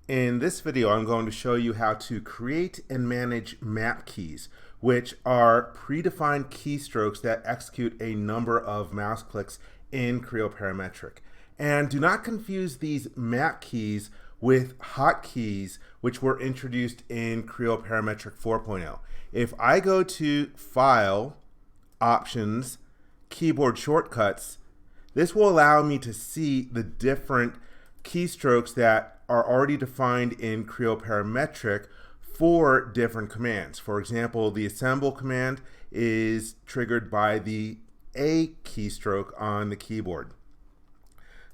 In this video, I'm going to show you how to create and manage map keys, which are predefined keystrokes that execute a number of mouse clicks in Creo Parametric. And do not confuse these map keys with hotkeys, which were introduced in Creo Parametric 4.0. If I go to File, Options, Keyboard Shortcuts, this will allow me to see the different keystrokes that are already defined in Creo Parametric for different commands. For example, the assemble command is triggered by the A keystroke on the keyboard.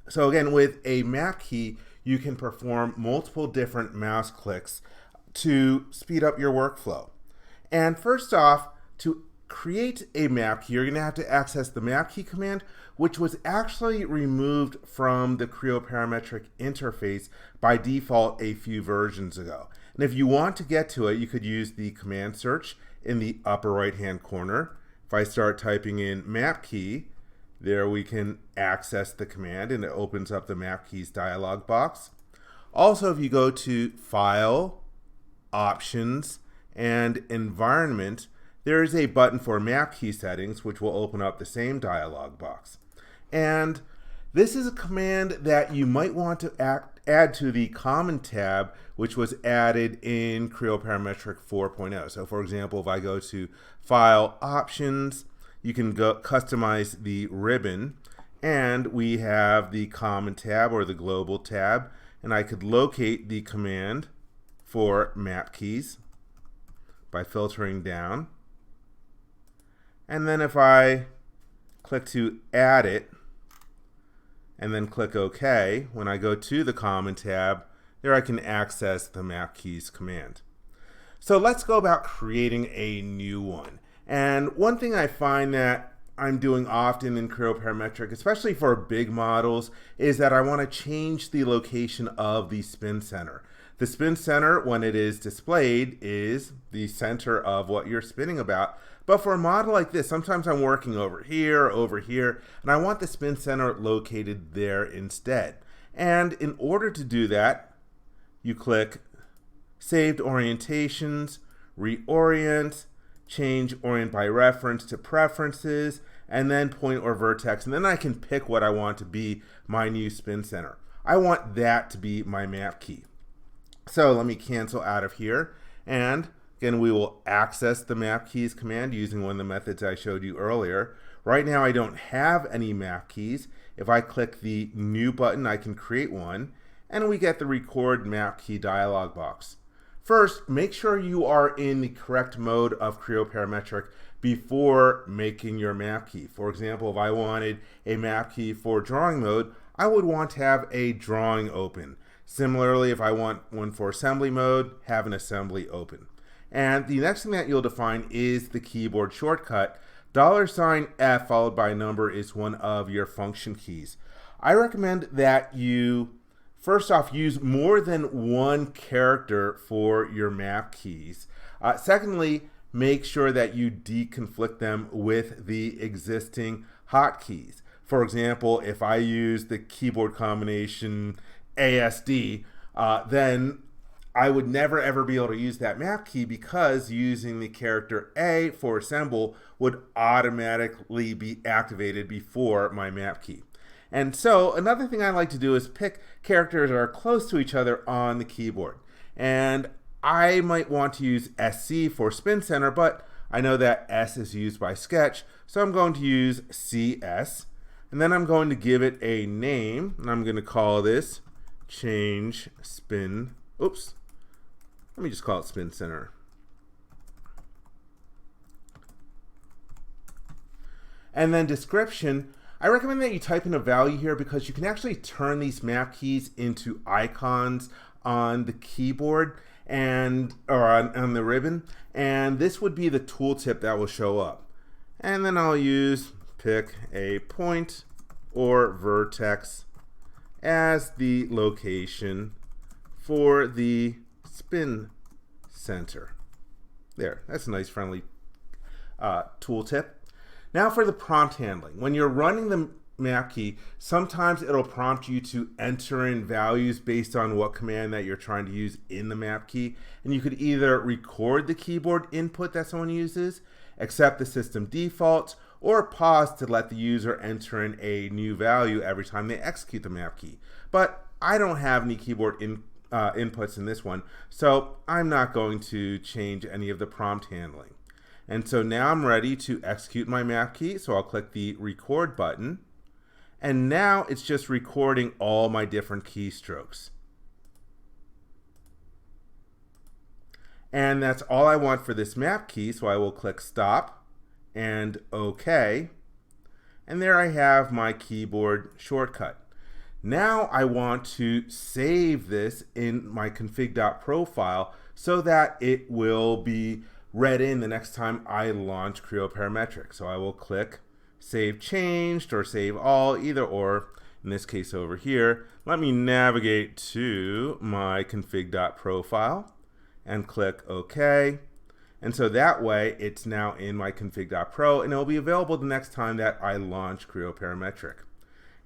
So again, with a map key, you can perform multiple different mouse clicks to speed up your workflow. And first off, to create a map key, you're going to have to access the Mapkey command, which was actually removed from the Creo Parametric interface by default a few versions ago. And if you want to get to it, you could use the command search in the upper right hand corner. If I start typing in Mapkey, there we can access the command and it opens up the Mapkeys dialog box. Also, if you go to File, Options, and Environment, there is a button for map key settings, which will open up the same dialog box. And this is a command that you might want to add to the Common tab, which was added in Creo Parametric 4.0. So for example, if I go to File, Options, you can go customize the ribbon, and we have the Common tab or the Global tab, and I could locate the command for map keys by filtering down. And then if I click to add it and then click OK, when I go to the Common tab, there I can access the Mapkeys command. So let's go about creating a new one. And one thing I find that I'm doing often in Creo Parametric, especially for big models, is that I want to change the location of the spin center. The spin center, when it is displayed, is the center of what you're spinning about. But for a model like this, sometimes I'm working over here, and I want the spin center located there instead. And in order to do that, you click Saved Orientations, Reorient, change Orient by Reference to Preferences, and then Point or Vertex. And then I can pick what I want to be my new spin center. I want that to be my map key. So let me cancel out of here, and again, we will access the Mapkeys command using one of the methods I showed you earlier. Right now, I don't have any map keys. If I click the New button, I can create one, and we get the Record Map Key dialog box. First, make sure you are in the correct mode of Creo Parametric before making your map key. For example, if I wanted a map key for drawing mode, I would want to have a drawing open. Similarly, if I want one for assembly mode, have an assembly open. And the next thing that you'll define is the keyboard shortcut. $F followed by a number is one of your function keys. I recommend that you first off use more than one character for your map keys. Secondly, make sure that you deconflict them with the existing hotkeys. For example, if I use the keyboard combination ASD, then I would never ever be able to use that map key because using the character A for assemble would automatically be activated before my map key. And so another thing I like to do is pick characters that are close to each other on the keyboard. And I might want to use SC for spin center, but I know that S is used by Sketch, so I'm going to use CS. And then I'm going to give it a name, and I'm going to call this change spin. Oops. Let me just call it spin center. And then description. I recommend that you type in a value here because you can actually turn these map keys into icons on the keyboard or on the ribbon. And this would be the tooltip that will show up. And then I'll pick a point or vertex as the location for the spin center. There, that's a nice friendly tooltip. Now for the prompt handling. When you're running the Mapkey, sometimes it'll prompt you to enter in values based on what command that you're trying to use in the Mapkey. And you could either record the keyboard input that someone uses, accept the system defaults, or pause to let the user enter in a new value every time they execute the Mapkey. But I don't have any keyboard inputs in this one, so I'm not going to change any of the prompt handling. And so now I'm ready to execute my Mapkey, so I'll click the record button. And now it's just recording all my different keystrokes. And that's all I want for this Mapkey, so I will click stop and OK. And there I have my keyboard shortcut. Now I want to save this in my config.pro file so that it will be read in the next time I launch Creo Parametric. So I will click Save Changed or Save All, either or. In this case over here, let me navigate to my config.pro file and click OK. And so that way it's now in my config.pro and it will be available the next time that I launch Creo Parametric.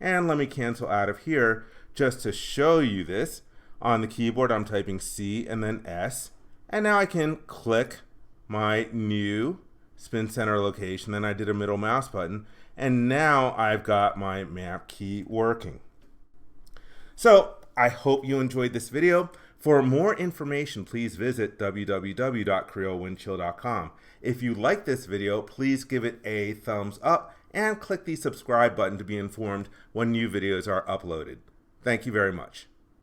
And let me cancel out of here just to show you this. On the keyboard I'm typing C and then S, and now I can click my new spin center location, then I did a middle mouse button, and now I've got my Mapkey working. So I hope you enjoyed this video. For more information, please visit www.creowindchill.com. If you like this video, please give it a thumbs up and click the subscribe button to be informed when new videos are uploaded. Thank you very much.